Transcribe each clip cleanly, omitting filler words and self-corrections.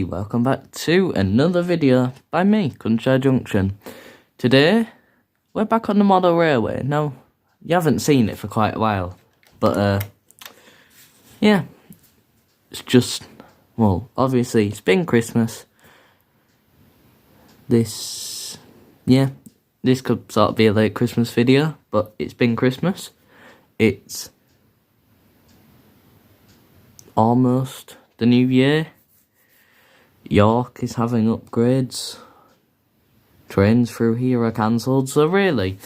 welcome back to another video by me, Country Junction. Today, we're back on the model railway. Now, you haven't seen it for quite a while, but yeah, it's just, well, obviously it's been Christmas. This could sort of be a late Christmas video, but it's been Christmas. It's almost the new year. York is having upgrades. Trains through here are cancelled, so really,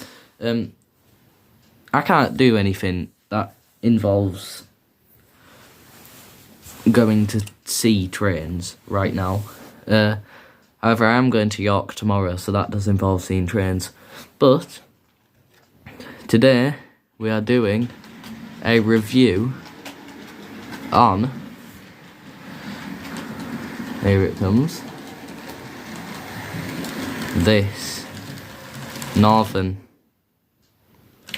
I can't do anything that involves going to see trains right now. However, I am going to York tomorrow, so that does involve seeing trains. But today we are doing a review on, here it comes, this Northern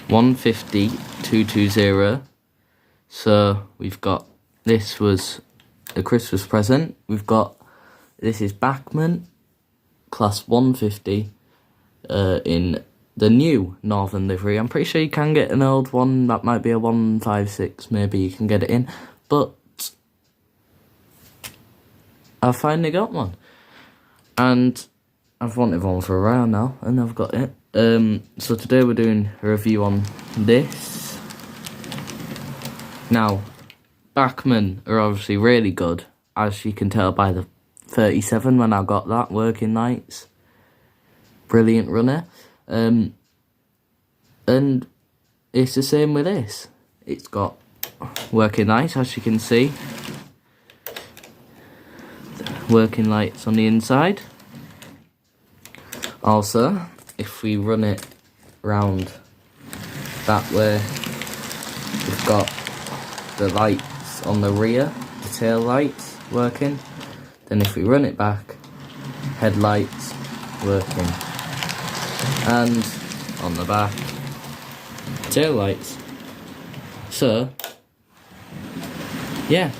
150-220. So we've got, this was a Christmas present. We've got, this is Bachmann class 150 in the new Northern livery. I'm pretty sure you can get an old one, that might be a 156, maybe you can get it in, but I've finally got one, and I've wanted one for a while now, and I've got it. So today we're doing a review on this. Now, Bachmann are obviously really good, as you can tell by the 37 when I got that, working lights. Brilliant runner. And it's the same with this. It's got working lights, as you can see. Working lights on the inside. Also, if we run it round that way, we've got the lights on the rear, the tail lights working. Then if we run it back, headlights working. And on the back, tail lights. So, yeah,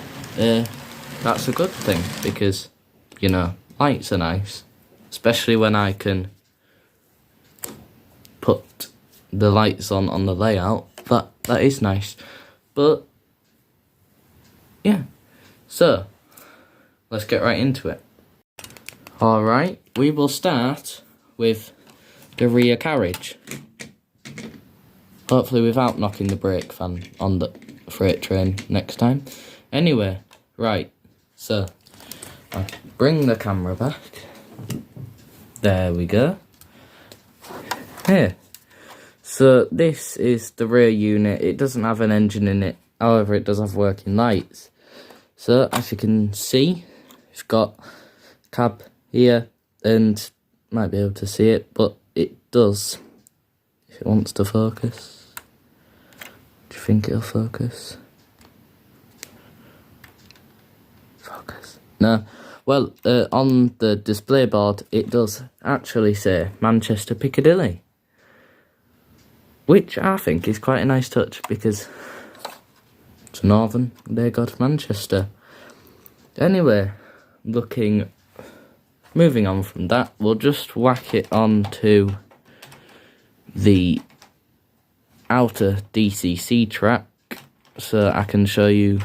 that's a good thing, because, you know, lights are nice, especially when I can put the lights on the layout. That is nice. But yeah, so let's get right into it. Alright, we will start with the rear carriage, hopefully without knocking the brake fan on the freight train next time. Anyway, right, so I'll bring the camera back. There we go. Here. So this is the rear unit. It doesn't have an engine in it. However, it does have working lights. So as you can see, it's got cab here, and might be able to see it, but it does, if it wants to focus. Do you think it'll focus? Focus. No. Well, on the display board, it does actually say Manchester Piccadilly, which I think is quite a nice touch, because it's Northern, they got Manchester. Anyway, moving on from that, we'll just whack it onto the outer DCC track, so I can show you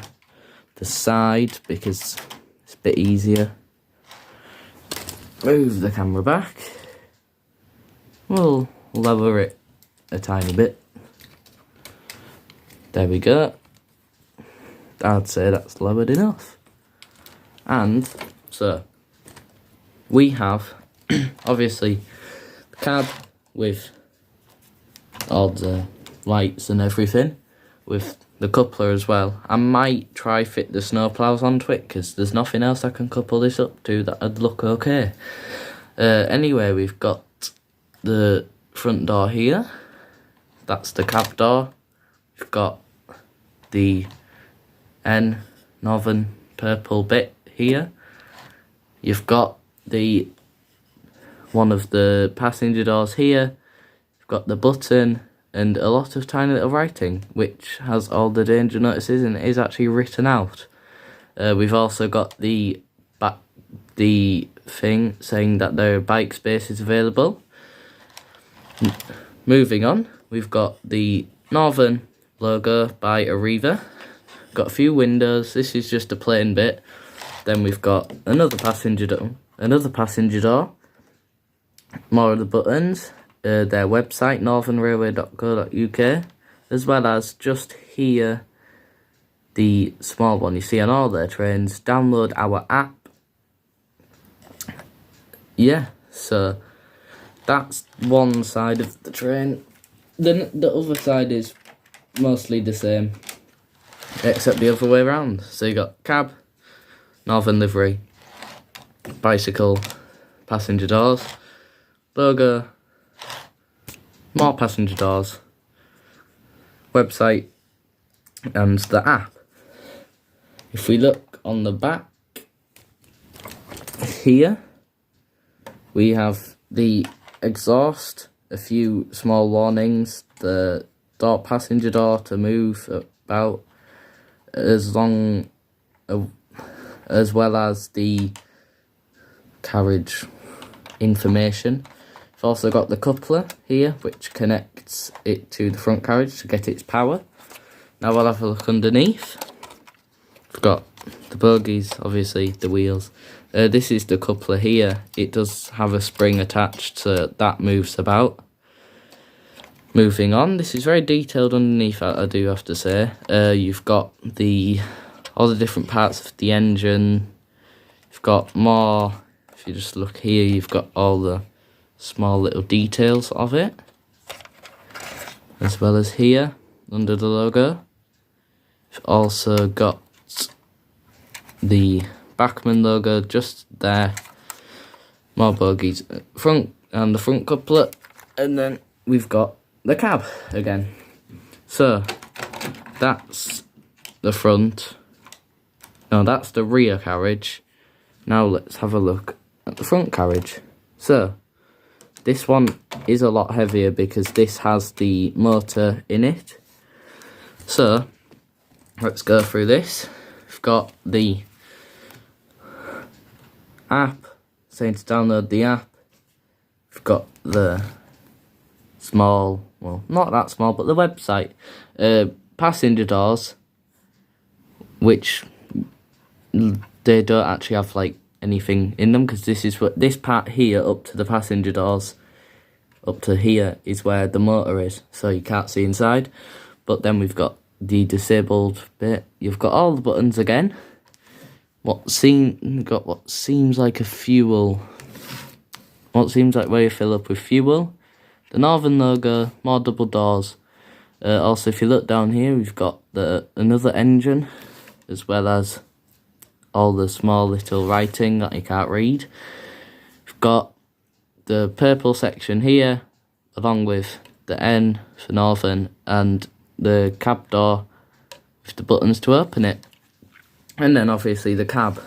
the side, because it's a bit easier. Move the camera back. We'll lower it a tiny bit. There we go. I'd say that's lowered enough. And so we have obviously the cab with all the lights and everything, with the coupler as well. I might try fit the snowplows onto it, because there's nothing else I can couple this up to that'd look okay. Anyway, we've got the front door here. That's the cab door. We've got the Northern purple bit here. You've got the one of the passenger doors here. You've got the button and a lot of tiny little writing, which has all the danger notices and it is actually written out. We've also got the back the thing saying that there are bike spaces available. Moving on, we've got the Northern logo by Arriva. Got a few windows. This is just a plain bit. Then we've got another passenger door. More of the buttons. Their website, northernrailway.co.uk, as well as just here the small one you see on all their trains. Download our app. Yeah, so that's one side of the train. Then the other side is mostly the same, except the other way around. So you got cab, Northern livery, bicycle, passenger doors, logo, more passenger doors, website, and the app. If we look on the back here, we have the exhaust, a few small warnings, the passenger door to move about, as well as the carriage information. We've also got the coupler here, which connects it to the front carriage to get its power. Now we'll have a look underneath. We've got the bogies, obviously the wheels. This is the coupler here. It does have a spring attached, so that moves about. Moving on, this is very detailed underneath, I do have to say. You've got all the different parts of the engine. You've got more, if you just look here, you've got all the small little details of it. As well as here, under the logo. You've also got the Bachmann logo just there. More bogies front and the front coupler, and then we've got the cab again. So that's the front. No, that's the rear carriage. Now let's have a look at the front carriage. So this one is a lot heavier because this has the motor in it. So let's go through this. We've got the app, saying to download the app. We've got the small, well, not that small, but the website. Passenger doors, which they don't actually have like anything in them, because this part here up to the passenger doors, up to here is where the motor is, so you can't see inside. But then we've got the disabled bit. You've got all the buttons again. What seems like a fuel. What seems like where you fill up with fuel. The Northern logo, more double doors. Also, if you look down here, we've got another engine, as well as all the small little writing that you can't read. We've got the purple section here, along with the N for Northern, and the cab door with the buttons to open it. And then obviously the cab.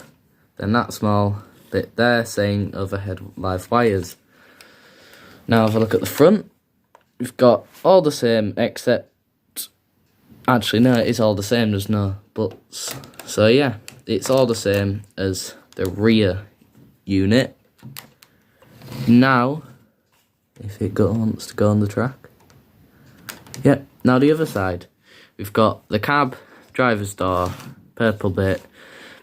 Then that small bit there saying overhead live wires. Now have a look at the front. We've got all the same, except, actually no, it is all the same, there's no buts. So yeah, it's all the same as the rear unit. Now, if it wants to go on the track. Yep, now the other side. We've got the cab, driver's door, purple bit,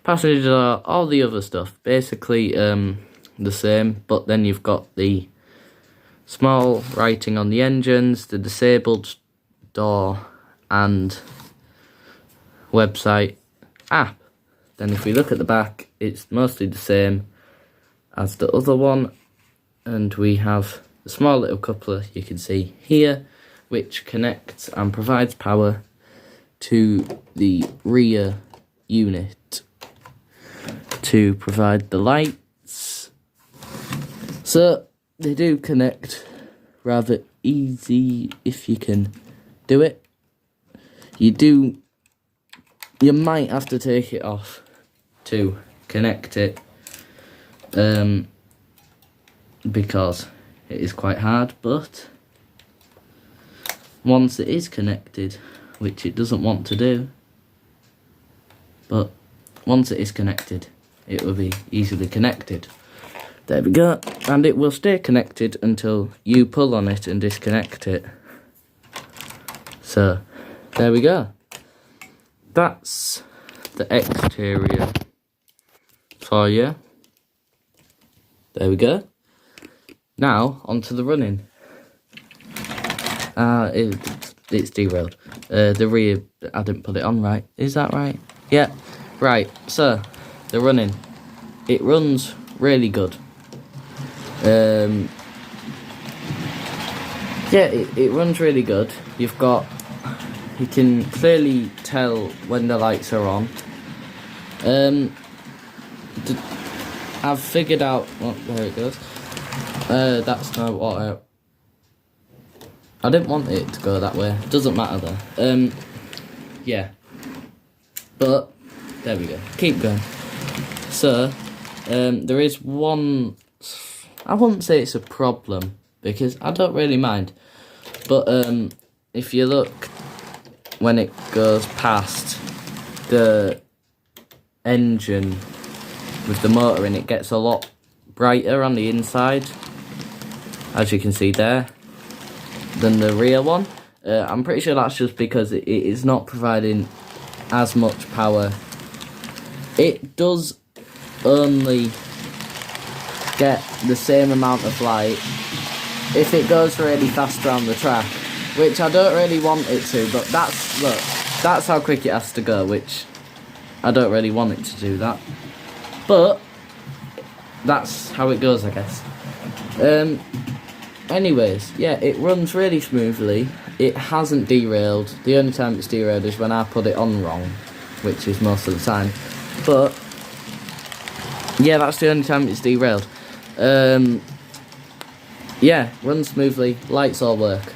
passenger door, all the other stuff. Basically the same, but then you've got the small writing on the engines, the disabled door, and website, app. Then if we look at the back, it's mostly the same as the other one, and we have the small little coupler you can see here, which connects and provides power to the rear unit to provide the lights. So they do connect rather easy if you can do it. You might have to take it off to connect it, because it is quite hard, but once it is connected, which it doesn't want to do, but once it is connected, it will be easily connected. There we go, and it will stay connected until you pull on it and disconnect it. So, there we go. That's the exterior for you. There we go. Now, onto the running. It's derailed. The rear, I didn't put it on right. Is that right? Yeah, right. So, the running. It runs really good. Yeah, it runs really good. You can clearly tell when the lights are on. I've figured out, there it goes. That's not what I didn't want it to go that way. Doesn't matter though. Yeah. But, there we go. Keep going. So, there is one, I wouldn't say it's a problem, because I don't really mind. But, if you look, when it goes past the engine with the motor in, it gets a lot brighter on the inside, as you can see there, than the rear one. I'm pretty sure that's just because it is not providing as much power. It does only get the same amount of light if it goes really fast around the track, which I don't really want it to, but that's how quick it has to go, which I don't really want it to do that, but that's how it goes, I guess. Anyways, yeah, it runs really smoothly. It hasn't derailed. The only time it's derailed is when I put it on wrong, which is most of the time. But yeah, that's the only time it's derailed. Yeah, runs smoothly. Lights all work,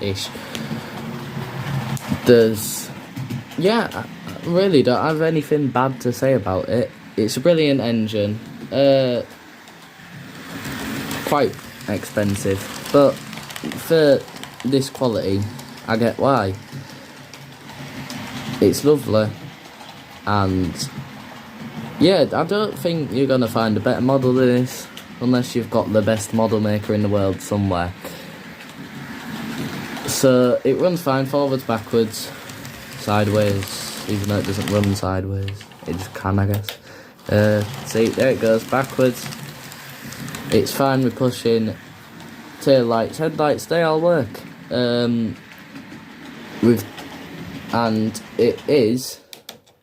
ish. Yeah, I really don't have anything bad to say about it. It's a brilliant engine. Quite expensive, but for this quality, I get why. It's lovely, and yeah, I don't think you're gonna find a better model than this, unless you've got the best model maker in the world somewhere. So it runs fine, forwards, backwards, sideways, even though it doesn't run sideways, it just can, I guess. See, there it goes, backwards. It's fine with pushing, tail lights, headlights, they all work. And it is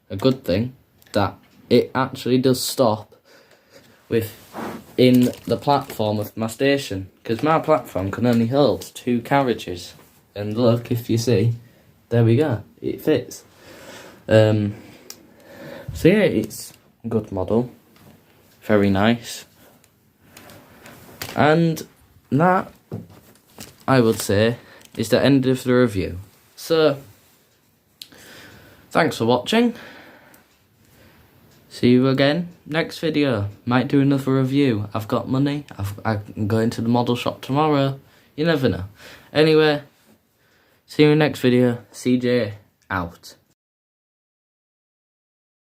a good thing that it actually does stop in the platform of my station, because my platform can only hold 2 carriages. And look, if you see, there we go, it fits. So yeah, it's a good model, very nice. And that, I would say, is the end of the review. So, thanks for watching. See you again next video. Might do another review. I've got money. I'm going to the model shop tomorrow. You never know. Anyway, see you in the next video. CJ out.